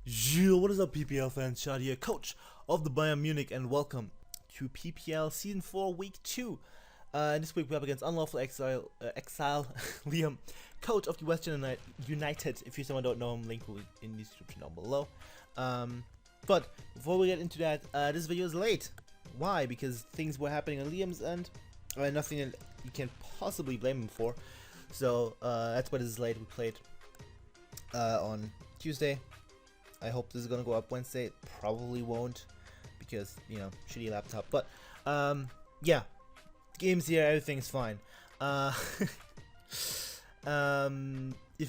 Yo, what is up, PPL fans? Shoutout here, coach of the Bayern Munich, and welcome to PPL Season 4, Week 2. This week we're up against UnlawfulExile, Liam, coach of the Western United. If you someone don't know him, link will be in the description down below. But before we get into that, this video is late. Why? Because things were happening on Liam's end, nothing that you can possibly blame him for. So that's why this is late. We played on Tuesday. I hope this is gonna go up Wednesday. It probably won't because, you know, shitty laptop. But yeah, game's here, everything's fine. If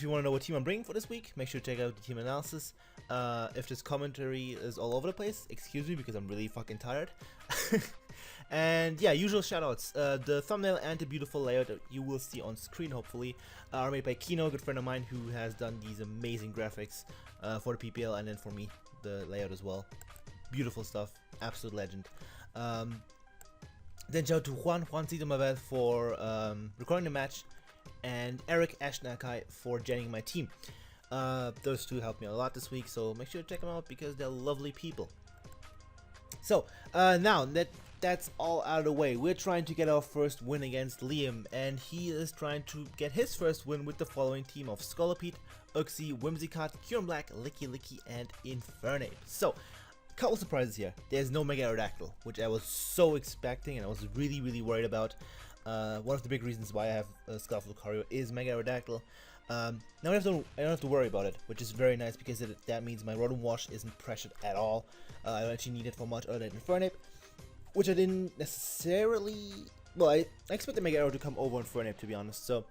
you want to know what team I'm bringing for this week, make sure to check out the team analysis. If this commentary is all over the place, excuse me because I'm really fucking tired. And yeah, usual shoutouts. The thumbnail and the beautiful layout that you will see on screen, hopefully, are made by Keyno, a good friend of mine who has done these amazing graphics for the PPL and then for me, the layout as well. Beautiful stuff, absolute legend. Then shout out to Juan for recording the match, and Erik for joining my team. Those two helped me a lot this week, so make sure to check them out because they're lovely people. So now that that's all out of the way, we're trying to get our first win against Liam, and he is trying to get his first win with the following team of Shoutout, Uxie, Whimsicott, Black, Licky, and Infernape. So, couple surprises here. There's no Megalovania, which I was so expecting and I was really worried about. One of the big reasons why I have Scarf Lucario is Megalovania. Now I don't have to worry about it, which is very nice because that means my Rotom Wash isn't pressured at all. I don't actually need it for much other than Infernape, which I didn't necessarily. Well, I expected Megalovania to come over Infernape, to be honest. So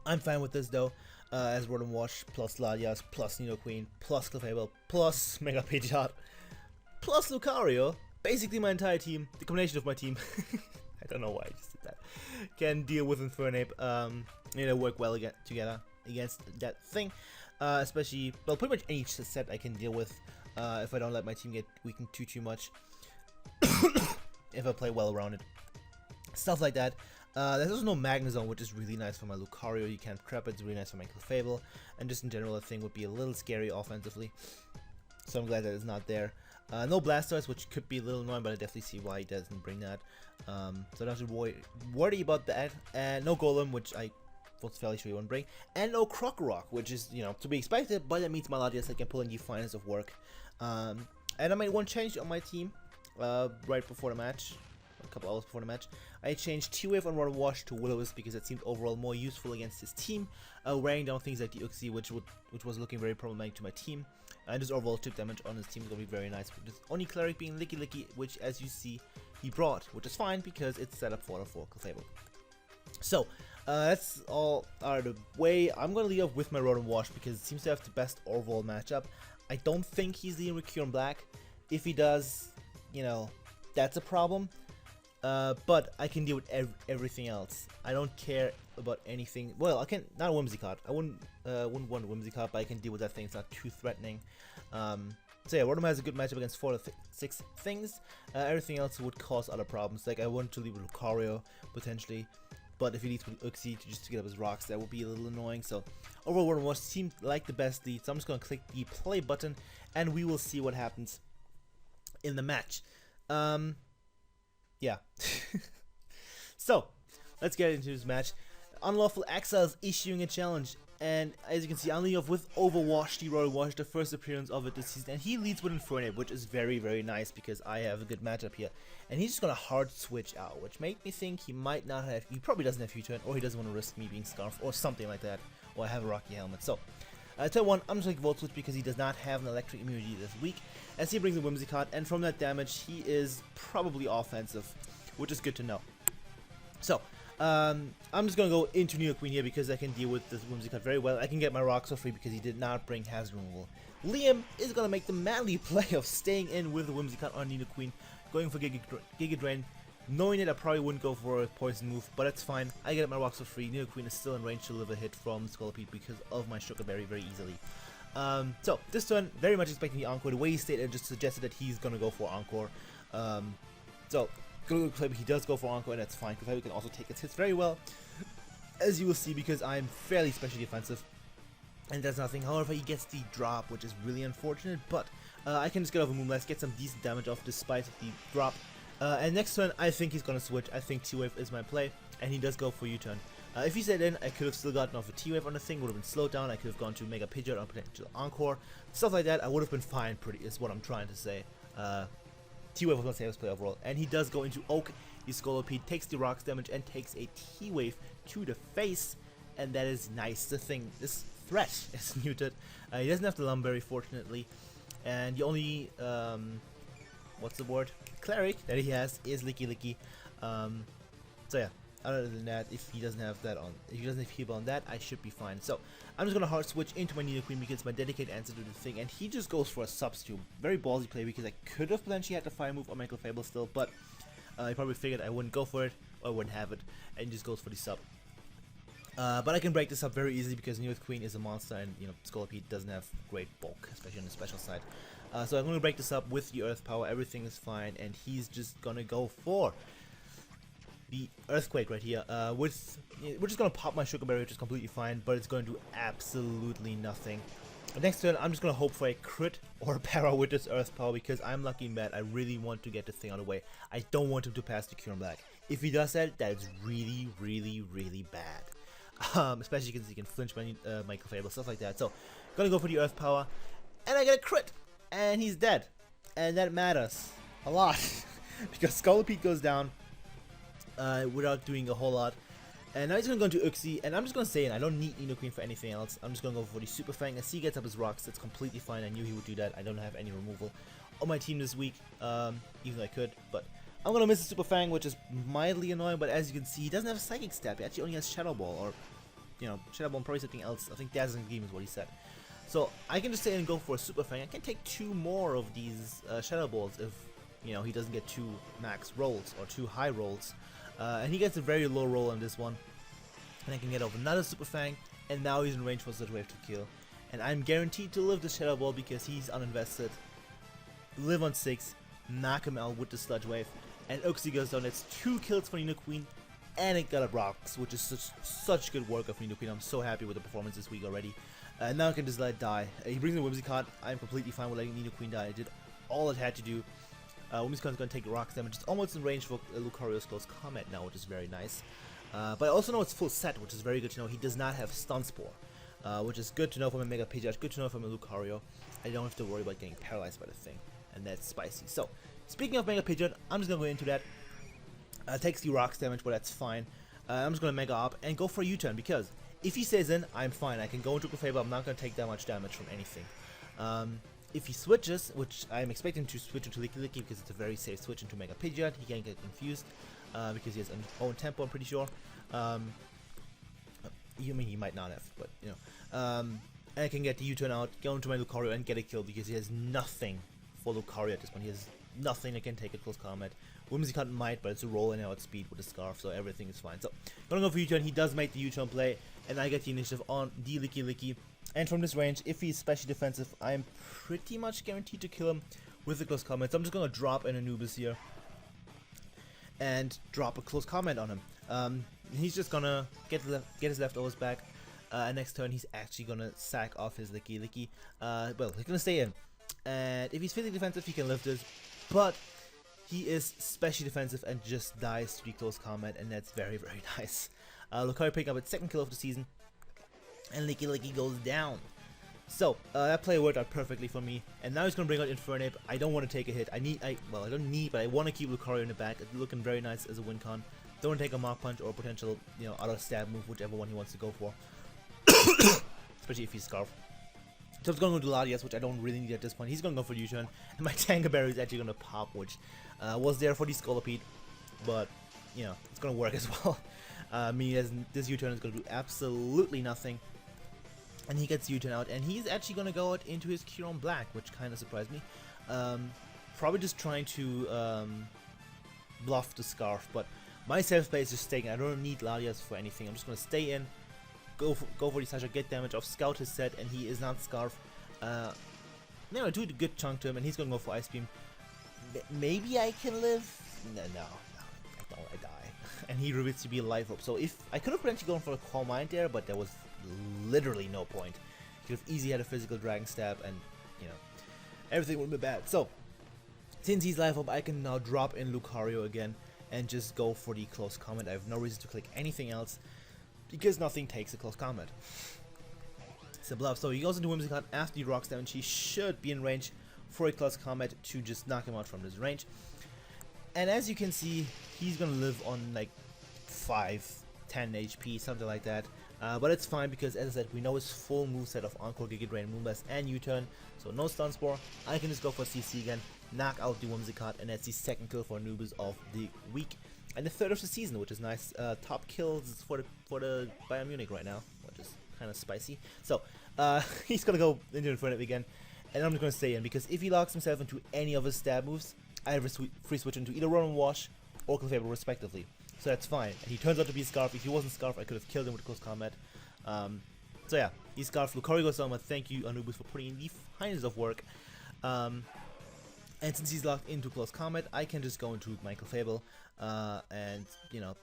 I'm fine with this though. As Rotom Wash plus Ladias plus Nidoqueen plus Clefable plus Mega Pidgeot plus Lucario, basically my entire team, the combination of my team. I don't know why I just did that. Can deal with Infernape. They work well together against that thing. Especially, well, pretty much any set I can deal with if I don't let my team get weakened too much. If I play well around it. Stuff like that. There's also no Magnezone, which is really nice for my Lucario. You can't prep it, it's really nice for my Clefable. And just in general, the thing would be a little scary offensively. So I'm glad that it's not there. No Blastoise, which could be a little annoying, but I definitely see why he doesn't bring that. So I don't have to worry about that. And no Golem, which I was fairly sure he won't bring. And no Krokorok, which is, you know, to be expected, but that means my Latias I can pull in the finest of work. And I made one change on my team right before the match. A couple hours before the match, I changed T-Wave on Rotom Wash to Will-O-Wisp because it seemed overall more useful against his team, wearing down things like the Uxie, which was looking very problematic to my team, and just overall chip damage on his team is going to be very nice, with only Cleric being Licky, which as you see, he brought, which is fine because it's set up for Clefable. So, that's all out of the way. I'm going to lead off with my Rotom Wash because it seems to have the best overall matchup. I don't think he's leading with Black. If he does, you know, that's a problem. But I can deal with everything else. I don't care about anything. Well, I can not Whimsicott. I wouldn't want Whimsicott, but I can deal with that thing. It's not too threatening. So yeah, Rotom has a good matchup against 4 to 6 things. Everything else would cause other problems. Like I want to leave with Lucario potentially, but if he leads with Uxie just to get up his rocks, that would be a little annoying. So overall, Rotom Wash seemed like the best lead. So I'm just gonna click the play button, and we will see what happens in the match. Yeah. So, let's get into this match. UnlawfulExile is issuing a challenge, and as you can see, I'm leading off with Overwash, the Royal Wash, the first appearance of it this season, and he leads with Infernape, which is very nice because I have a good matchup here. And he's just gonna hard switch out, which makes me think he might not have, he probably doesn't have Future, or he doesn't want to risk me being Scarf, or something like that, or I have a Rocky Helmet. So, turn 1, I'm just going to Volt Switch because he does not have an electric immunity this week, as he brings a Whimsicott, and from that damage, he is probably offensive, which is good to know. So, I'm just going to go into Nidoqueen here because I can deal with this Whimsicott very well. I can get my rocks for free because he did not bring Hazard Removal. Liam is going to make the manly play of staying in with the Whimsicott on Nidoqueen, going for Giga Drain, knowing that I probably wouldn't go for a poison move, but it's fine. I get my rocks for free. Nidoqueen is still in range to deliver a hit from Scolipede because of my Sugar Berry very easily. So, this turn, very much expecting the Encore. The way he stated just suggested that he's going to go for Encore. So, he does go for Encore, and that's fine, because he can also take its hits very well, as you will see, because I'm fairly specially defensive. and does nothing. However, he gets the drop, which is really unfortunate, but I can just get off a Moonblast, get some decent damage off despite the drop. And next turn, I think he's gonna switch. I think T-Wave is my play, and he does go for U-turn. If he stayed in, I could have still gotten off a T-Wave on the thing, would have been slowed down. I could have gone to Mega Pidgeot or potential Encore, stuff like that. I would have been fine, is what I'm trying to say. T-Wave was my safest play overall, and he does go into Oak. He Scolipede, takes the rocks damage, and takes a T-Wave to the face, and that is nice. The thing, this threat is muted. He doesn't have the Lumberry, fortunately, and the only what's the word? Cleric that he has is Licky. So yeah. Other than that, if he doesn't have that on, if he doesn't have heal on that, I should be fine. So I'm just gonna hard switch into my Nidoqueen because my dedicated answer to the thing, and he just goes for a substitute. Very ballsy play because I could have potentially had the fire move on Megalofable still, but I probably figured I wouldn't go for it or I wouldn't have it, and just goes for the sub. But I can break this up very easily because Nidoqueen is a monster, and you know Scolipede doesn't have great bulk, especially on the special side. So I'm gonna break this up with the Earth Power. Everything is fine, and he's just gonna go for the Earthquake right here. We're just gonna pop my Sugar Berry, which is completely fine, but it's gonna do absolutely nothing. The next turn, I'm just gonna hope for a crit or a para with this Earth Power because I'm lucky in that I really want to get this thing out of the way. I don't want him to pass the Cure Black. If he does that, that is really, really, really bad. Especially because he can flinch my Microfable, stuff like that. So, gonna go for the Earth Power, and I get a crit, and he's dead, and that matters a lot because Scolipede goes down. Without doing a whole lot, and now he's gonna go into Uxie, and I'm just gonna say it. I don't need Nidoqueen for anything else. I'm just gonna go for the Super Fang. As he gets up his rocks, that's completely fine. I knew he would do that. I don't have any removal on my team this week, even though I could. But I'm gonna miss the Super Fang, which is mildly annoying. But as you can see, he doesn't have a Psychic Step. He actually only has Shadow Ball, or you know, Shadow Ball and probably something else. I think Dazzling Gleam is what he said. So I can just stay and go for a Super Fang. I can take 2 more of these Shadow Balls if you know he doesn't get 2 max rolls or 2 high rolls. And he gets a very low roll on this one, and I can get off another Super Fang, and now he's in range for Sludge Wave to kill. And I'm guaranteed to live the Shadow Ball because he's uninvested. Live on 6, knock him out with the Sludge Wave, and Uxie goes down. That's 2 kills for Nidoqueen, and it got a rocks, which is such good work of Nidoqueen. I'm so happy with the performance this week already. Now I can just let it die. He brings in Whimsicott. I'm completely fine with letting Nidoqueen die. I did all it had to do. Whimsicott's going to take rocks damage. It's almost in range for Lucario's Close Combat now, which is very nice. But I also know it's full set, which is very good to know. He does not have Stun Spore, which is good to know from a Mega Pidgeot, good to know from a Lucario. I don't have to worry about getting paralyzed by the thing, and that's spicy. So, speaking of Mega Pidgeot, I'm just going to go into that. Takes the rocks damage, but that's fine. I'm just going to Mega Up and go for a U-turn, because if he stays in, I'm fine. I can go into Clefable, I'm not going to take that much damage from anything. If he switches, which I'm expecting to switch into Licky because it's a very safe switch into Mega Pidgeot, he can't get confused because he has an own tempo, I'm pretty sure. You mean he might not have, but you know. And I can get the U-turn out, go into my Lucario and get a kill because he has nothing for Lucario at this point. He has nothing that can take a close combat. Whimsicott might, but it's a roll and outspeed with the Scarf, so everything is fine. So, gonna go for U-turn. He does make the U-turn play, and I get the initiative on the Licky. And from this range, if he's specially defensive, I'm pretty much guaranteed to kill him with the close combat. So I'm just gonna drop an Anubis here and drop a close combat on him. He's just gonna get his leftovers back. Next turn, he's actually gonna sack off his Licky. Well, he's gonna stay in. And if he's physically defensive, he can lift this. But he is specially defensive and just dies to the close combat, and that's very, very nice. Lucario picking up its 2nd kill of the season. And Licky goes down. So, that play worked out perfectly for me. And now he's going to bring out Infernape. I don't want to take a hit. I don't need, but I want to keep Lucario in the back. It's looking very nice as a win con. Don't want to take a Mach Punch or a potential, you know, other stab move, whichever one he wants to go for. Especially if he's Scarf. So I'm going to go to Latias, which I don't really need at this point. He's going to go for U-turn. And my Tangaberry is actually going to pop, which was there for the Scolipede. But, you know, it's going to work as well. Meaning this U-turn is going to do absolutely nothing. And he gets U-turn out, and he's actually going to go out into his Curon Black, which kind of surprised me. Probably just trying to bluff the Scarf, but my safe play is just staying. I don't need Latias for anything. I'm just going to stay in, go for the Sasha, get damage off, scout his set, and he is not Scarf. You know, do a good chunk to him, and he's going to go for Ice Beam. Maybe I can live? No, I don't, I die. And he reveals to be a Life Orb. So if I could have potentially gone for a Calm Mind there, but there was literally no point. Could have easily had a physical dragon stab, and you know, everything would be bad. So since he's life up, I can now drop in Lucario again and just go for the close combat. I have no reason to click anything else because nothing takes a close combat. Simple enough. So he goes into Whimsicott after he rocks damage. He should be in range for a close combat to just knock him out from this range. And as you can see, he's gonna live on like 5, 10 HP, something like that. But it's fine because, as I said, we know his full moveset of Encore, Giga Drain, Moonblast, and U-Turn. So no Stun Spore. I can just go for CC again, knock out the Whimsicott, and that's the second kill for Anubis of the week. And the third of the season, which is nice. Top kills for the Bayern Munich right now, which is kind of spicy. So he's gonna go into Inferno again, and I'm just gonna stay in because if he locks himself into any of his stab moves, I have a free switch into either Run and Wash or Clefable respectively. So that's fine. And he turns out to be Scarf. If he wasn't Scarf, I could have killed him with close combat. So yeah, he's Scarf. Lucario goes down, but thank you Anubis for putting in the finest of work. And since he's locked into close combat, I can just go into my Clefable and, you know,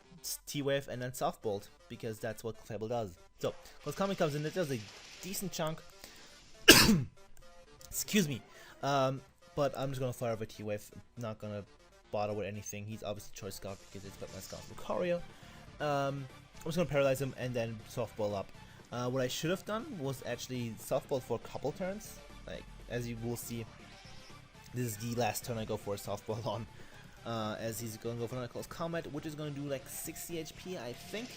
T-Wave and then Soft Bolt, because that's what Clefable does. So, close combat comes in, it does a decent chunk. Excuse me. But I'm just gonna fire over T-Wave, not gonna bother with anything. He's obviously Choice Scarf because it's got my Scarf Lucario. I'm just gonna paralyze him and then Softball up. What I should have done was actually Softball for a couple turns. Like, as you will see, this is the last turn I go for a Softball on. As he's gonna go for another close combat, which is gonna do like 60 HP, I think.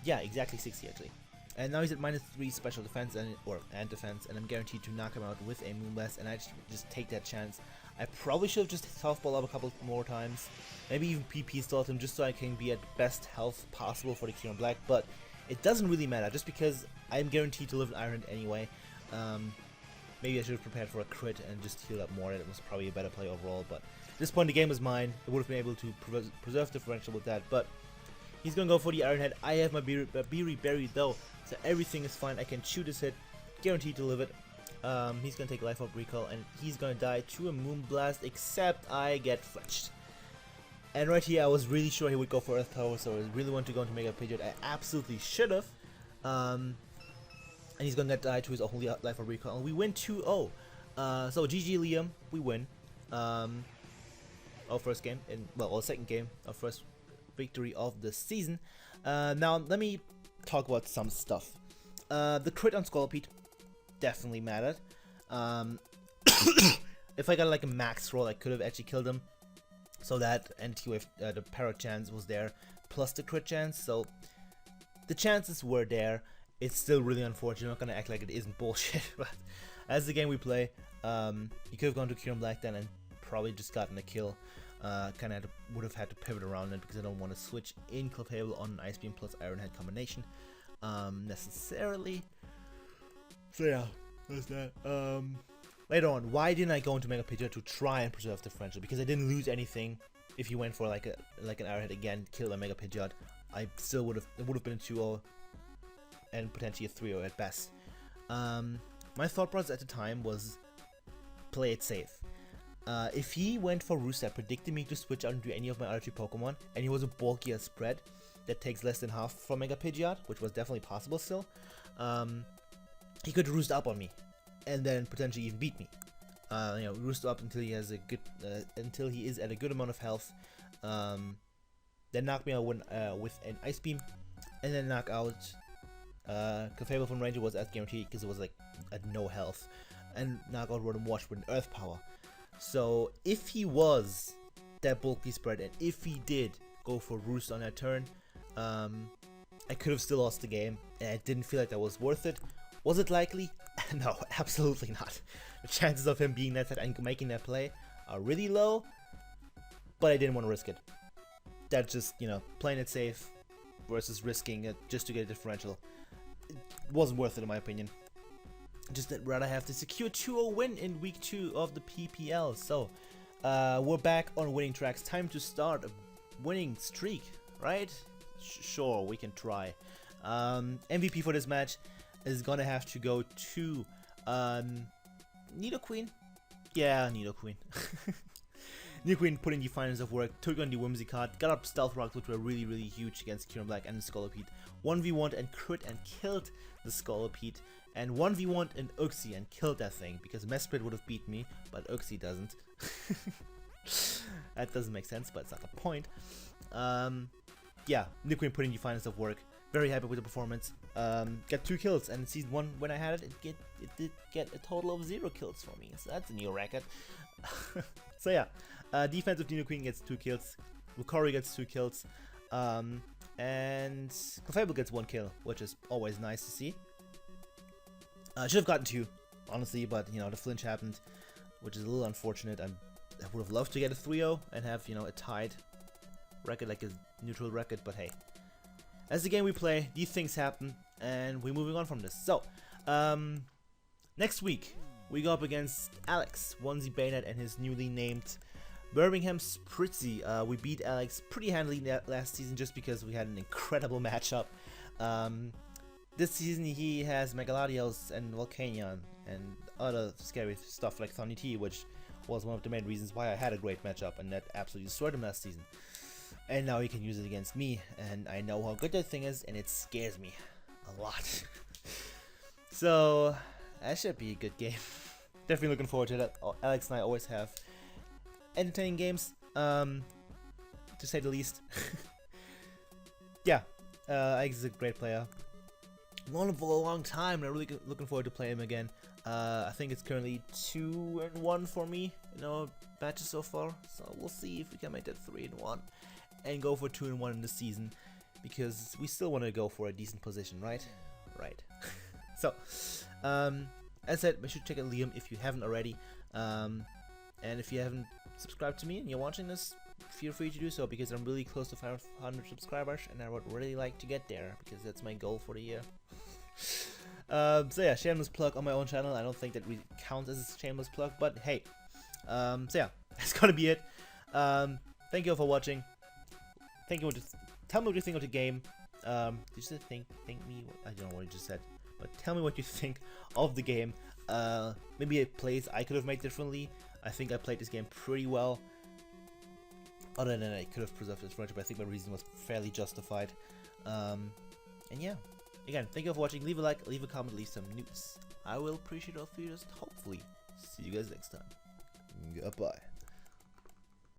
Yeah, exactly 60 actually. And now he's at -3 special defense and defense, and I'm guaranteed to knock him out with a Moonblast, and I just take that chance. I probably should have just Softball up a couple more times, maybe even PP stalled him just so I can be at best health possible for the Keyno Black, but it doesn't really matter just because I'm guaranteed to live in Iron anyway. Maybe I should have prepared for a crit and just healed up more. It was probably a better play overall, but at this point the game was mine. I would have been able to preserve differential with that, but he's gonna go for the Iron Head. I have my Beery buried though, so everything is fine. I can shoot his hit, guaranteed to live it. He's gonna take life up recall, and he's gonna die to a Moonblast, except I get fletched. And right here, I was really sure he would go for Earth Power, so I really wanted to go into Mega Pidgeot. I absolutely should have. And he's gonna die to his only life up recall, and we win 2-0. So GG Liam, we win. Our first game, our second game, our first victory of the season. Now let me talk about some stuff. The crit on Scolipede definitely mattered. If I got like a max roll, I could have actually killed him. So that anti-wave, the parrot chance was there, plus the crit chance. So the chances were there. It's still really unfortunate. I'm not gonna act like it isn't bullshit. But as the game we play, he could have gone to Keyno Black then and probably just gotten a kill. Kind of would have had to pivot around it because I don't want to switch in Clefable on an Ice Beam plus Iron Head combination necessarily. So yeah, that's that. Later on, why didn't I go into Mega Pidgeot to try and preserve differential? Because I didn't lose anything. If you went for like an Iron Head again, killed a Mega Pidgeot, I still would have. It would have been a 2-0 and potentially a 3-0 at best. My thought process at the time was play it safe. If he went for Roost that predicted me to switch out into any of my other 2 Pokemon, and he was a bulkier spread that takes less than half from Mega Pidgeot, which was definitely possible still, he could Roost up on me, and then potentially even beat me. You know, Roost up until he has a good, until he is at a good amount of health, then knock me out with an Ice Beam, and then knock out Clefable from Ranger was as guaranteed because it was like at no health, and knock out Rotom Wash with an Earth Power. So if he was that bulky spread, and if he did go for Roost on that turn, I could have still lost the game, and I didn't feel like that was worth it. Was it likely? No, absolutely not. The chances of him being that side and making that play are really low, but I didn't want to risk it. That's just, you know, playing it safe versus risking it just to get a differential. It wasn't worth it in my opinion. Just that rather have to secure 2-0 win in week 2 of the PPL. So we're back on winning tracks. Time to start a winning streak, right? Sure, we can try. MVP for this match is gonna have to go to Nidoqueen. Yeah, Nidoqueen. Nidoqueen put in the finest of work, took on the Whimsicott, got up Stealth Rocks, which were really, really huge against Keyno Black and the Scolipede. 1v1 and crit and killed the Scolipede. and 1v1 an Uxie and killed that thing, because Mesprit would have beat me, but Uxie doesn't. That doesn't make sense, but it's not the point. Yeah, Nidoqueen putting the finest of work. Very happy with the performance. Got 2 kills, and in season 1 when I had it, it did get a total of 0 kills for me. So that's a new record. So yeah, defensive Nidoqueen gets 2 kills. Lucario gets 2 kills. And Clefable gets 1 kill, which is always nice to see. Should have gotten 2, honestly, but you know, the flinch happened, which is a little unfortunate. I would have loved to get a 3-0 and have, you know, a tied record, like a neutral record, but hey. As the game we play, these things happen, and we're moving on from this. So, next week, we go up against Alex, Onesie Bayonet, and his newly named Birmingham Spritzy. We beat Alex pretty handily last season just because we had an incredible matchup. This season he has Megaladios and Volcanion and other scary stuff like Thorny T, which was one of the main reasons why I had a great matchup, and that absolutely destroyed him last season. And now he can use it against me, and I know how good that thing is, and it scares me a lot. So that should be a good game. Definitely looking forward to that. Alex and I always have entertaining games, to say the least. Yeah, Alex is a great player. Known him for a long time, and I'm really looking forward to playing him again. I think it's currently 2-1 for me in our matches so far, so we'll see if we can make that 3-1 and go for 2-1 in the season, because we still want to go for a decent position, right? Right. So, as I said, make sure to check out Liam if you haven't already, and if you haven't subscribed to me and you're watching this, feel free to do so, because I'm really close to 500 subscribers, and I would really like to get there, because that's my goal for the year. So yeah, shameless plug on my own channel. I don't think that we count as a shameless plug, but hey. So yeah, that's gonna be it. Thank you all for watching. Tell me what you think of the game. Did you say thank me? I don't know what you just said, but tell me what you think of the game. Maybe a plays I could have made differently. I think I played this game pretty well. Other than I could have preserved this friendship, I think my reason was fairly justified. And yeah, again, thank you all for watching. Leave a like, leave a comment, leave some newts. I will appreciate all of you. Just hopefully see you guys next time. Goodbye.